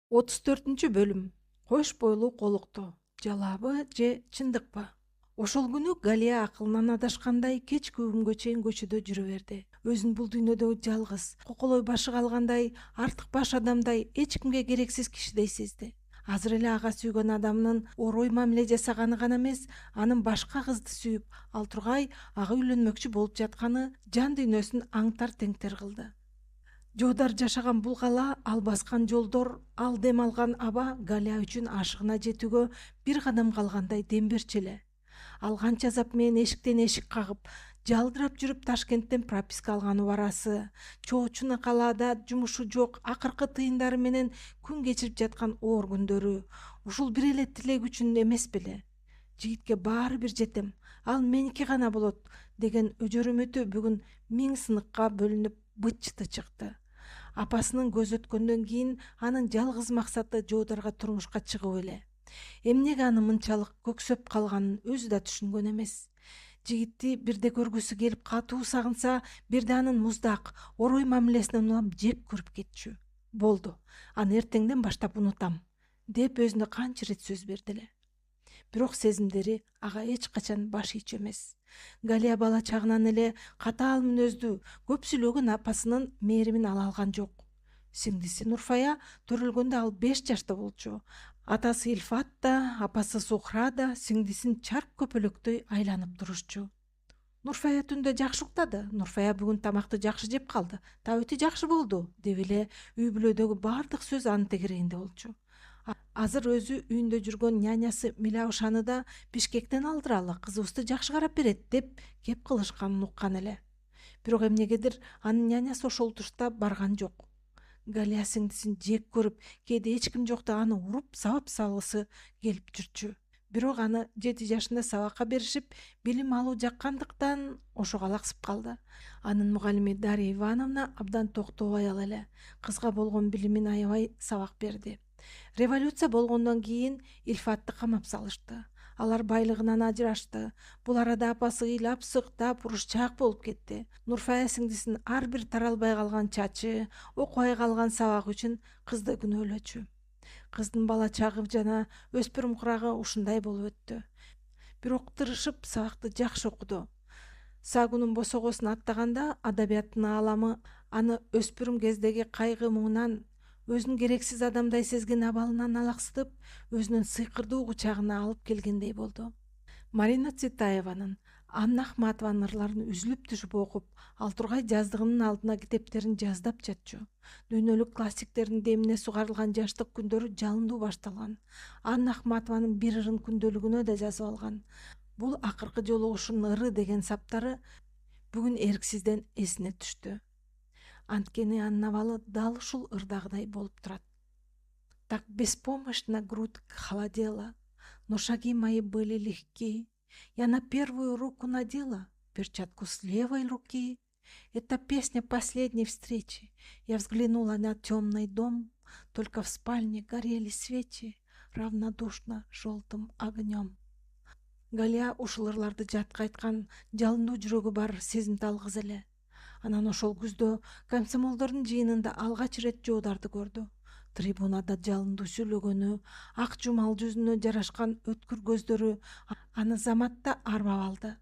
34 бөлүм. Кош бойлуу колуктоо. Жалабы же чындыкпы? Ошол күнү Галия акылынан адашкандай кечки угумга чейин көчөдө жүрө берди. Өзүн бул дүйнөдө жалгыз, коколой башы калгандай, артык баш адамдай, эч кимге керексиз кишидей сезди. Азыр эле ага сүйгөн адамынын орой мамиле жасаганы гана эмес, анын башка кызды сүйүп, ал тургай ага үйлөнмөкчү болуп жатканы жан дүйнөсүн аңтар-теңтер кылды. Жоодар жашаган бул кала, ал баскан жолдор, ал дем алган аба Галия үчүн ашыгына жетүүгө бир кадам калгандай дем берчү эле. Ал канча азап менен эшиктен эшик кагып, жалдырап жүрүп Ташкенттен прописка алган убарасы, чоочуна калаада жумушу жок, акыркы тыйындары менен күн кечирип жаткан оор күндөрү, ушул бир эле тилек үчүн эмес беле? Жигитке баары бир жетем, ал меники гана болот деген өжөр үмүтү бүгүн 1000 сыныкка бөлүнүп быт-чыты чыкты. Апасынын көз өткөндөн кийин анын жалгыз максаты Жоодарга турмушка чыгуу эле. Эмнеге аны мынчалык көксөп калганын өзү да түшүнгөн эмес. Жигитти бирде көргүсү келип катуу сагынса, бирде анын муздак, орой мамилесинен улам жек көрүп кетчү. Болду, аны эртеңден баштап унутам, деп өзүнө канча ирет сөз берди эле. Бирок сезимдери ага эч качан баш ийчү эмес. Галия бала чагынан эле катаал мүнөздүү, көп сүйлөгөн апасынын мээримин ала алган жок. Сиңдиси Нурфая төрөлгөндө ал 5 жашта болчу. Атасы Илфат да, апасы Сухра да сиңдисин чарк көпөлөктөй айланып турушчу. Нурфая түндө жакшы уктады. Нурфая бүгүн тамакты жакшы жеп калды. Та өтө жакшы болду, деп эле үй бүлөдөгү бардык сөз анын тегерегинде болчу. Азыр өзү үйүндө жүргөн нянясы Миляушаны да Бишкектен алдыралы, кызыбызды жакшы карап берет деп кеп кылышканын уккан эле. Бирок эмнегедир анын нянясы ошол тушта барган жок. Галия сиңдисин жек көрүп, кээде эч ким жокто аны уруп сабап салгысы келип жүрчү. Бирок аны 7 жашында сабакка беришип, билим алуу жаккандыктан ошого алаксып калды. Анын мугалими Дарья Ивановна абдан токтобой ал эле. Кызга болгон билимин аябай сабак берди. Революция болгондон кийин Илфатты камап салышты. Алар байлыгынан ажырашты. Бул арада апасы ыйлап сыктап урушчаак болуп кетти. Нурфая сиңдисин ар бир таралбай калган чачы, окубай калган сабак үчүн кызды күнөөлөчү. Кыздын бала чагы жана өспүрүм курагы ушундай болуп өттү. Бирок тырышып сабакты жакшы окуду. Сагунун босогосун аттаганда адабияттын ааламы аны өспүрүм кездеги кайгы муңунан, өзүн керексиз адамдай сезген абалынан алаксытып, өзүнүн сыйкырдуу кучагына алып келгендей болду. Марина Цветаеванын, Анна Ахматованын ырларын үзүлүп түшүп окуп, ал тургай жаздыгынын алдына китептерин жаздап жатчу. Дүйнөлүк классиктердин демине сугарылган жаштык күндөрү жалындуу башталган. Анна Ахматованын бир ырын күндөлүгүнө да жазып алган. Бул акыркы жолугушуунун ыры деген саптары бүгүн эрксизден эсине түштү. Анткени анын абалы дал ушул ырдагыдай болуп турат. Так беспомощно грудь холодела, но шаги мои были легки. Я на первую руку надела перчатку с левой руки. Это песня последней встречи. Я взглянула на темный дом, только в спальне горели свечи равнодушно желтым огнем. Галия ушул ырларды жатка айткан жалындуу жүрөгү бар сезимтал кыз эле. Анан ошол күздө комсомолдордун жыйынында алгач ирет Жоодарды көрдү. Трибунада жалындуу сүйлөгөнү, ак жумал жүзүнө жарашкан өткүр көздөрү аны заматта арбап алды.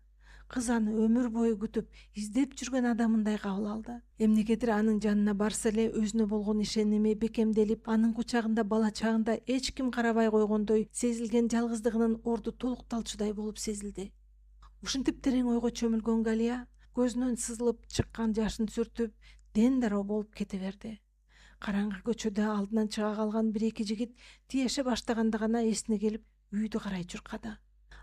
Кыз аны өмүр бою күтүп, издеп жүргөн адамындай кабыл алды. Эмнегедир анын жанына барса эле өзүнө болгон ишеними бекемделип, анын кучагында бала чагында эч ким карабай койгондой сезилген жалгыздыгынын орду толукталчудай болуп сезилди. Ушинтип терең ойго чөмүлгөн Галия көзүнөн сызылып чыккан жашын сүртүп, ден дароо болуп кете берди. Караңгы көчөдө алдынан чыга калган бир эки жигит тиеше баштаганда гана эсине келип, үйдү карай чуркады.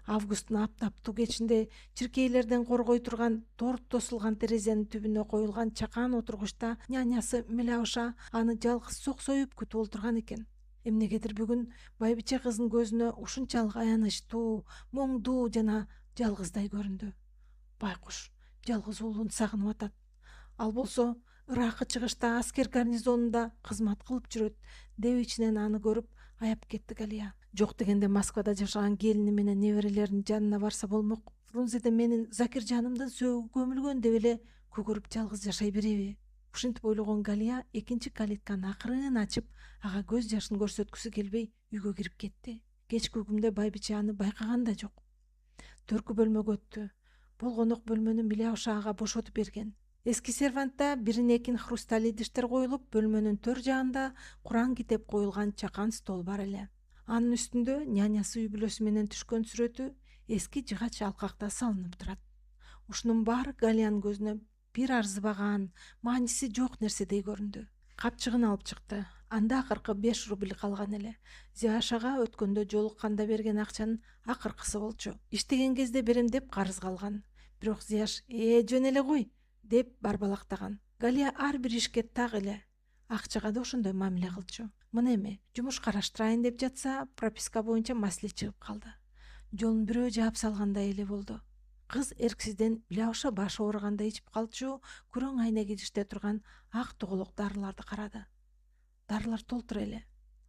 Августтун аптаптуу кечинде чиркейлерден коргой турган торт тосулган терезенин түбүнө коюлган чакан отургучта нянясы Миляуша аны жалгыз соксоюп күтүп олтурган экен. Эмнегедир бүгүн байбиче кыздын көзүнө ушунчалык аянычтуу, моңдуу жана жалгыздай көрүндү. Байкуш жалгыз уулун сагынып атат. Ал болсо ыракы чыгышта аскер гарнизонунда кызмат кылып жүрөт, деп ичинен аны көрүп аяп кетти Галия. Жок дегенде Москвада жашаган келини менен неберелеринин жанына барса болмок. Фрунзеде менин Закиржанымдын сөөгү көмүлгөн деп эле көгөрүп жалгыз жашай береби? Ушинтип ойлогон Галия экинчи калитканы акырын ачып, ага көз жашын көрсөткүсү келбей үйгө кирип кетти. Кечки угумда байбиче аны байкаган да жок. Төркү бөлмөгө өттү. Бул конок бөлмөнү Миляуша ага бошотуп берген. Эски сервантта бирин экин хрусталь идиштер коюлуп, бөлмөнүн төр жагында Куран китеп коюлган чакан стол бар эле. Анын үстүндө нянясы үй бүлөсү менен түшкөн сүрөтү эски жыгач алкакта салынып турат. Ушунун баары Галиянын көзүнө бир арзыбаган, мааниси жок нерседей көрүндү. Капчыгын алып чыкты. Анда акыркы 5 рубль калган эле. Зияшага өткөндө жолукканда берген акчанын акыркысы болчу. Иштеген кезде берем деп карыз калган. Бирок Зияш жөн эле кой деп барбалактаган. Галия ар бир ишке так эле. Акчага да ошондой мамиле кылчу. Мына эми жумуш караштырайын деп жатса, прописка боюнча маселе чыгып калды. Жолун бирөө жаап салгандай эле болду. Кыз эрксизден Миляуша башы ооругандай ичип калчу, күрөң айнек идиште турган ак тоголок дарыларды карады. Дарылар толтур эле.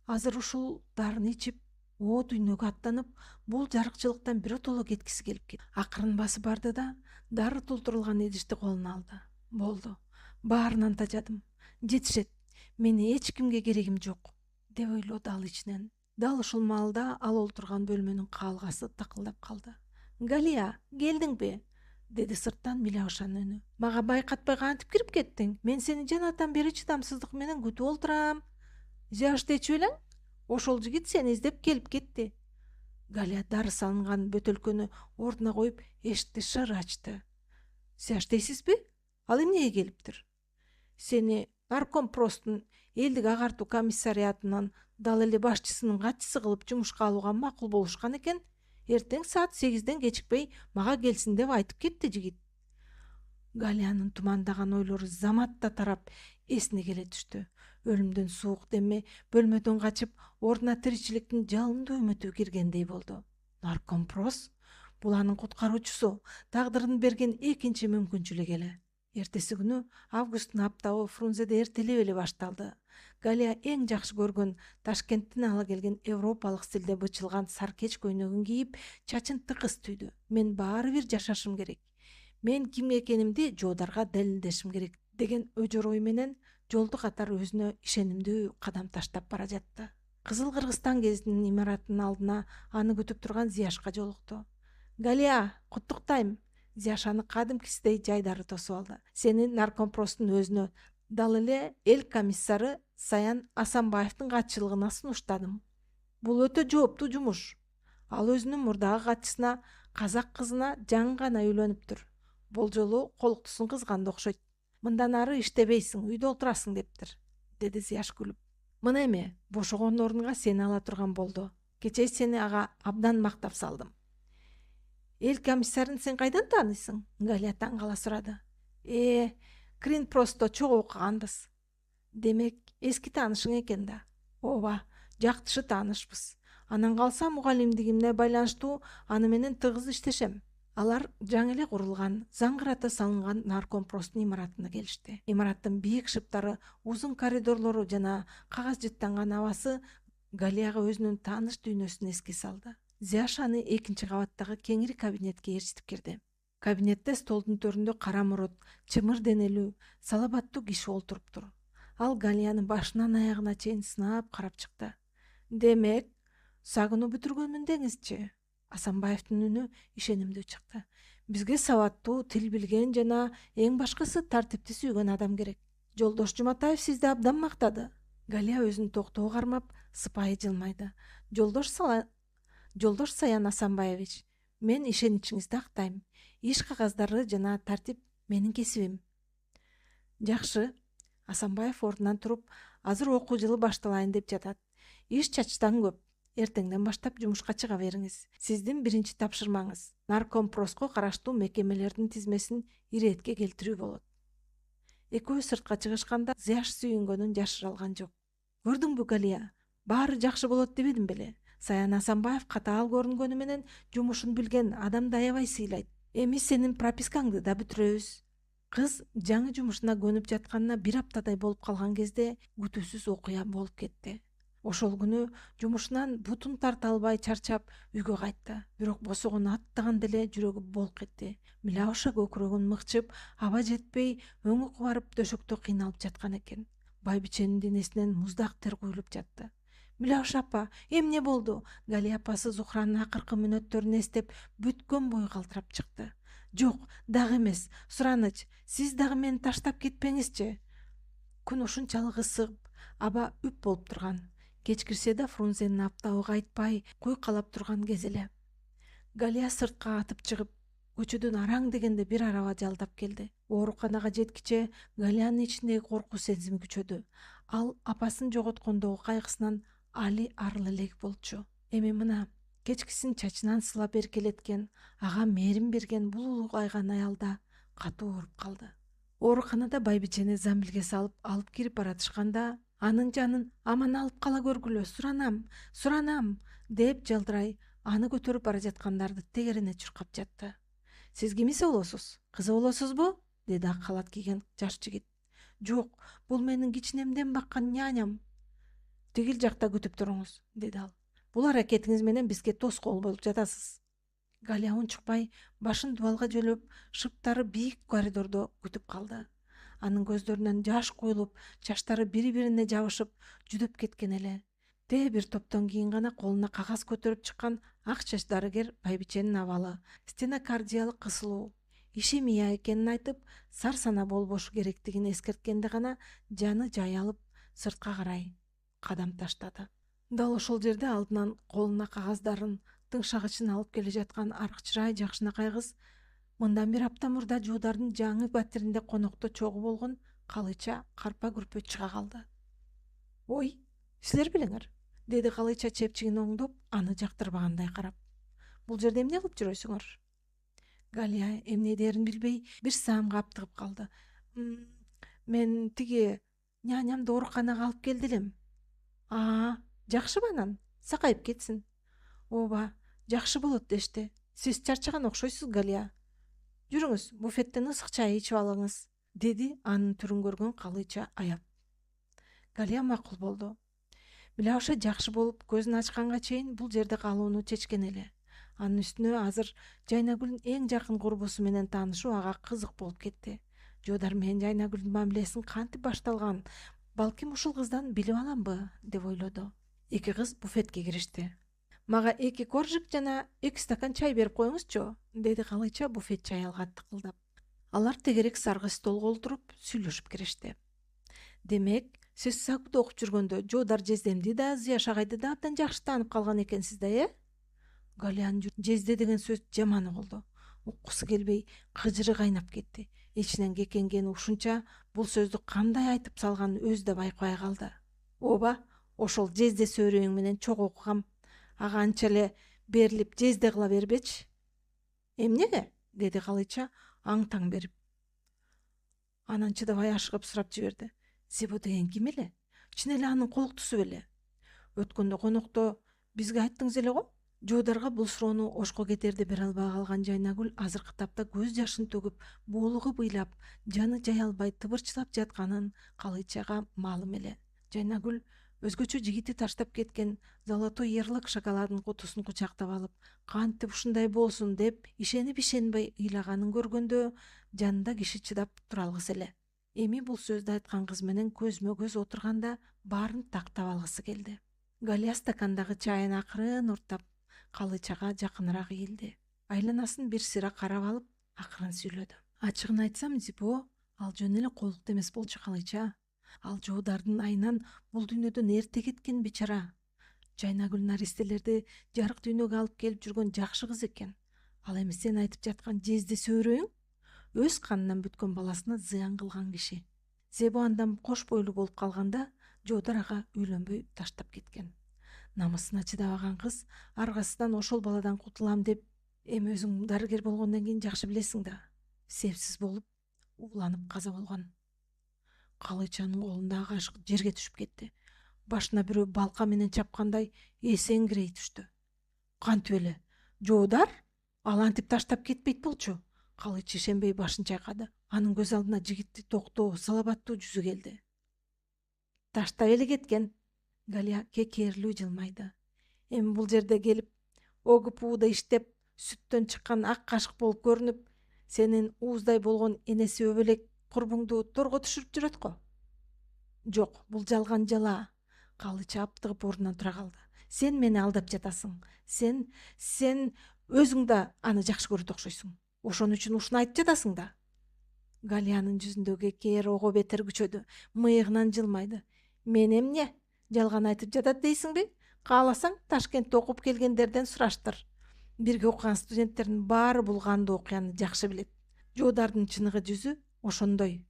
Азыр ушул дарыны ичип, о дүйнөгө аттанып, бул жарыкчылыктан биротоло кеткиси келип кетти. Акырын басып барды да, дары толтурулган идишти колуна алды. Болду. Баарынан тажадым. Жетишет. Мени эч кимге керегим жок, деп ойлоду ал ичинен. Дал ушул маалда ал олтурган бөлмөнүн каалгасы такылдап калды. Галия, келдиңби? Деди сырттан Миляушанын үнү. Мага байкатпай кантип кирип кеттиң? Мен сени жанатан бери чыдамсыздык менен күтүп олтурам. Зияшты ичип элең? Ошол жигит сени издеп келип кетти. Галия дары салынган бөтөлкөнү ордуна коюп, эшикти шыр ачты. Зияш дейсизби? Ал эмнеге келиптир? Сени наркомпростун элдик агартуу комиссариатынан дал эле башчысынын катчысы кылып жумушка алууга макул болушкан экен. Эртең саат 8ден кечикпей мага келсин деп айтып кетти жигит. Галиянын тумандаган ойлору заматта тарап, эсине келе түштү. Өлүмдөн суук деме бөлмөдөн качып, ордуна тиричиликтин жалындуу үмүтү киргендей болду. Наркомпрос? Бул анын куткаруучусу, тагдырдын берген экинчи мүмкүнчүлүгү эле. Эртеси күнү августтун аптабы Фрунзеде эртелеп эле башталды. Галия эң жакшы көргөн Ташкенттен ала келген европалык стилде бычылган саркеч көйнөгүн кийип, чачын тыкыз түйдү. Мен баары бир жашашым керек. Мен ким экенимди жоодарга далилдешим керек деген өжөр ой менен жолду катар өзүнө ишенимдүү кадам таштап бара жатты. Кызыл Кыргызстан гезитинин имаратынын алдына аны күтүп турган Зияшка жолукту. Галия, куттуктайм. Зияш аны кадимкисидей жайдары тосуп алды. Сени наркомпростун өзүнө, дал эле эл комиссары Саян Асанбаевдин катчылыгына сунуштадым. Бул өтө жооптуу жумуш. Ал өзүнүн мурдагы катчысына, казак кызына жаңы гана үйлөнүптүр. Болжолу колуктусун кызганды окшойт. Мындан ары иштебейсиң, үйдө отурасың дептир, деди Зияш күлүп. Мына эми бошогон ордунга сени ала турган болду. Кечээ сени ага абдан мактап салдым. Эл комиссарын сен кайдан тааныйсың? Галия таң кала сурады. Крин просто чогуу окуганбыз. Демек, эски таанышың экен да. Ооба, жакшы таанышпыз. Анан калса мугалимдигимне байланыштуу аны менен тыгыз иштешем. Алар жаңы эле курулган, заңгырата салынган наркомпростун имаратына келишти. Имараттын бийик шыптары, узун коридорлору жана кагаз жыттанган абасы Галияга өзүнүн тааныш дүйнөсүн эске салды. Зияш аны экинчи кабаттагы кеңири кабинетке ээрчитип кирди. Кабинетте столдун төрүндө кара мурут, чымыр денелүү, салабаттуу киши олтуруптур. Ал Галиянын башынан аягына чейин сынап карап чыкты. Демек, сагынуу бүтүргөнмүн деңизчи. Асанбаевдин үнү ишенимдүү чыкты. Бизге сабаттуу, тил билген жана эң башкысы тартипти сүйгөн адам керек. Жолдош Жуматаев сизди абдан мактады. Галия өзүн токтоо кармап, сыпайы жылмайды. Жолдош Саян Асанбаевич, мен ишеничиңизди актайм. Иш кагаздары жана тартип менин кесибим. Жакшы. Асанбаев ордунан туруп, азыр окуу жылы башталайын деп жатат. Иш чачтан көп. Эртеңден баштап жумушка чыга бериңиз. Сиздин биринчи тапшырмаңыз наркомпроско караштуу мекемелердин тизмесин иретке келтирүү болот. Экөө сыртка чыгышканда Зияш сүйүнгөнүн жашыра алган жок. Көрдүңбү, Галия? Баары жакшы болот дебедим беле? Саян Асанбаев катаал көрүнгөнү менен жумушун билген адамды аябай сыйлайт. Эми сенин пропискаңды да бүтүрөбүз. Кыз жаңы жумушуна көнүп жатканына бир аптадай болуп калган кезде күтүүсүз окуя болуп кетти. Ошол күнү жумушунан бутун тарта албай чарчап үйгө кайтты. Бирок босогон аттаганда эле жүрөгү болк этти. Милауша көкүрөгүн мыкчып, аба жетпей өңү кубарып дөшөктө кыйналып жаткан экен. Байбиченин денесинен муздак тер куюлуп жатты. Милауша апа, эмне болду? Галия апасы Зухранын акыркы мүнөттөрүн эстеп, бүткөн бою калтырап чыкты. Жок, дагы эмес. Сураныч, сиз дагы мени таштап кетпеңизчи. Күн ушунчалык ысык, аба үп болуп турган. Кеч кирсе да Фрунзенин аптабы кайтпай, куйкалап турган кез эле. Галия сыртка атып чыгып, көчөдөн араң дегенде бир араба жалдап келди. Ооруканага жеткиче Галиянын ичиндеги коркуу сезими күчөдү. Ал апасын жоготкондогу кайгысынан али арыл элек болчу. Эми мына кечкисин чачынан сылап эркелеткен, ага мээрим берген бул улгайган аялда катуу ооруп калды. Ооруканада байбичени замбилге салып алып кирип баратышканда, анын жанын аман алып кала көргүлө, суранам, деп жалдырай аны көтөрүп бара жаткандарды тегерене чуркап жатты. Сиз кимисе болосуз? Кызы болосузбу? Деди ак халат кийген жаш жигит. Жок, бул менин кичинемден баккан няням. Тигил жакта күтүп туруңуз, деди ал. Бул аракетиңиз менен бизге тоскоол болуп жатасыз. Галия унчукпай, башын дубалга жөлөп, шыптары бийик коридордо күтүп калды. Анын көздөрүнөн жаш куюлуп, чачтары бири-бирине жабышып, жүдөп кеткен эле. Бир топтон кийин гана колуна кагаз көтөрүп чыккан ак чач дарыгер байбиченин абалы, стенокардиялык кысылуу, ишемия экенин айтып, сарсана болбошу керектигин эскерткенде гана жаны жай алып, сыртка карай кадам таштады. Дал ошол жерде алдынан колуна кагаздарын тыңшагычын алып келе жаткан арык чырай жакшынакай кыз мындан бир апта мурда Жуудардын жаңы батиринде конокто чогуу болгон Калыча карпа күрпө чыга калды. Ой, силер белеңер, деди Калыча чепчигин оңдоп, аны жактырбагандай карап. Бул жерде эмне кылып жүрөсүңөр? Галия эмне дээрин билбей бир саамга аптыгып калды. Мен тиги нянямды ооруканага алып келди элем. Жакшыбы анан? Сакайып кетсин. Ооба, жакшы болот дешти. Сиз чарчаган окшойсуз, Галия. Жүрүңүз, буфеттен ысык чай ичип алыңыз, деди анын түрүн көргөн Калыча аяп. Галия макул болду. Милауша жакшы болуп көзүн ачканга чейин бул жерде калууну чечкен эле. Анын үстүнө азыр Жайнагүлдүн эң жакын курбусу менен таанышуу ага кызык болуп кетти. Жуудар менен Жайнагүлдүн мамилесин кантип башталган, балким ушул кыздан билип аламбы, деп ойлоду. Эки кыз буфетке киришти. Мага 2 коржик жана 2 стакан чай берип коюңузчу, деди Калыча буфетчи аялга тыкылдап. Алар тегерек саргы столго олтуруп сүйлөшүп киришти. Демек, сиз Сакууда окуп жүргөндө Жуудар Жездемди да, Зыя Шагайды да абдан жакшы таанып калган экенсиз да, Галиянын Жезде деген сөз жаман угулду. Уккусу келбей, кыжыры кайнап кетти. Ичинен кекенгени ушунча, бул сөздү кандай айтып салганын өзү да байкабай калды. Ооба, ошол Жезде сөөрөйүң менен чогуу окугам. Ага анча эле берилип Жезде кыла бербечи. Эмнеге? Деди Калыча аң-таң берип. Анан чыдабай ашыгып сурап жиберди. Зебо деген ким эле? Чын эле анын колуктусу беле? Өткөндө конокто бизге айттыңыз эле го? Жуударга бул суроону ошко кетерде бере албай калган Жайнагүл азыркы тапта көз жашын төгүп, боолугу ыйлап, жаны жай албай тыбырчылап жатканын Калычага маалым эле. Жайнагүл өзгөчө жигити таштап кеткен золотой ярлык шоколадын кутусун кучактап алып, кантип ушундай болсун деп ишенип ишенбей ыйлаганын көргөндө жанында киши чыдап тура алгыс эле. Эми бул сөздү айткан кыз менен көзмө көз отурганда баарын тактап алгысы келди. Галия стакандагы чайын акырын урттап Калычага жакыныраак ийилди. Айланасын бир сыйра карап алып, акырын сүйлөдү. Ачыгын айтсам, Зипо, ал жөн эле колукту эмес болчу, Калыча. Ал Жуудардын айынан бул дүйнөдөн эрте кеткен бичара. Жайнагүл наристелерди жарык дүйнөгө алып келип жүргөн жакшы кыз экен. Ал эми сен айтып жаткан Жезде сөөрөйүң өз канынан бүткөн баласына зыян кылган киши. Зебо андан кош бойлуу болуп калганда, Жуудар ага үйлөнбөй таштап кеткен. Намысына чыдабаган кыз аргасынан ошол баладан кутулам деп, эми өзүң дарыгер болгондон кийин жакшы билесиң да, сепсиз болуп ууланып каза болгон. Калычанын колундагы кашык жерге түшүп кетти. Башына бирөө балка менен чапкандай эсеңгирей түштү. Кантип эле? Жуудар? Ал антип таштап кетпейт болчу. Калыч ишенбей башын чайкады. Анын көз алдына жигитти токтоо, салабаттуу жүзү келди. Таштап эле кеткен. Галия кекерлүү жылмайды. Эми бул жерде келип огуп ууда иштеп сүттөн чыккан ак кашык болуп көрүнүп, сенин ууздай болгон энеси өбөлек курбуңду торго түшүрүп жүрөт го. Жок, бул жалган жала. Калыча аптыгып ордунан тура калды. Сен мени алдап жатасың. Сен өзүң да аны жакшы көрөт окшойсуң. Ошон үчүн ушуну айтып жатасың да. Галиянын жүзүндөгү кээр ого бетер күчөдү. Мыйыгынан жылмайды. Мен эмне? Жалган айтып жатат дейсиңби? Кааласаң Ташкентте окуп келгендерден сураштыр. Бирге окуган студенттердин баары бул кандуу окуяны жакшы билет. Жоодардын чыныгы жүзү ошондой.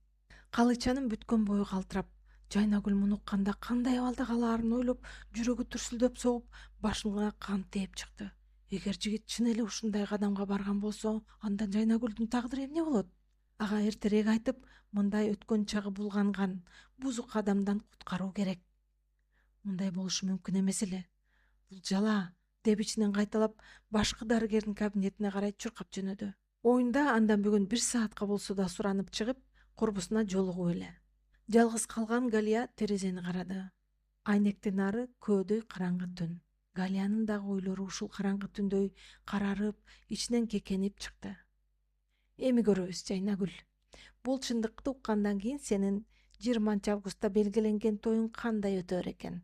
Калычанын бүткөн бою калтырап, Жайнагүл муну укканда кандай абалда калаарын ойлоп, жүрөгү дүрсүлдөп согуп, башына кан тээп чыкты. Эгер жигит чын эле ушундай кадамга барган болсо, анда Жайнагүлдүн тагдыры эмне болот? Ага эртерээк айтып, мындай өткөн чагы булганган бузук адамдан куткаруу керек. Мындай болушу мүмкүн эмес эле. Бул жала, деп ичинен кайталап, башкы дарыгердин кабинетине карай чуркап жөнөдү. Оюнда андан бүгүн 1 саатка болсо да суранып чыгып, курбусуна жолугуп эле. Жалгыз калган Галия терезени карады. Айнектен ары көөдөй караңгы түн. Галиянын дагы ойлору ушул караңгы түндөй карарып, ичинен кекенип чыкты. Эми көрөбүз, Жайнагүл. Бул чындыкты уккандан кийин сенин 20 августта белгиленген тоюң кандай өтөр экен?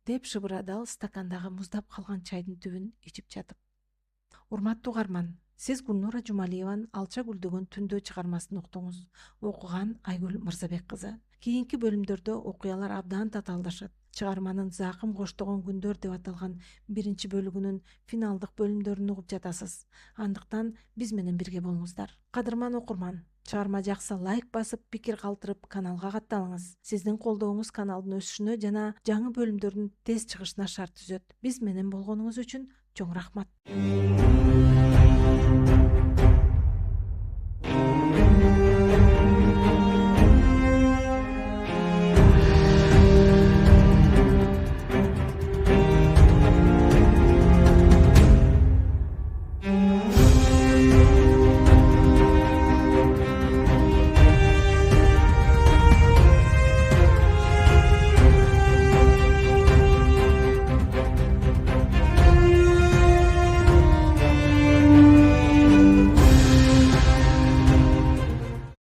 Деп шыбырады ал стакандагы муздап калган чайдын түбүн ичип жатып. Урматтуу угарман, сиз Гүлнура Жумалиеванын Алча гүлдөгөн түндө чыгармасын уктуңуз. Окуган Айгүл Мырзабек кызы. Кийинки бөлүмдөрдө окуялар абдан татаалдашат. Чыгарманын Закым коштогон күндөр деп аталган 1 бөлүгүнүн финалдык бөлүмдөрүн угуп жатасыз. Андыктан биз менен бирге болуңуздар. Кадырман окурман, чыгарма жакса лайк басып, пикир калтырып, каналга катталыңыз. Сиздин колдооңуз каналдын өсүшүнө жана жаңы бөлүмдөрдүн тез чыгышына шарт түзөт. Биз менен болгонуңуз үчүн чоң рахмат.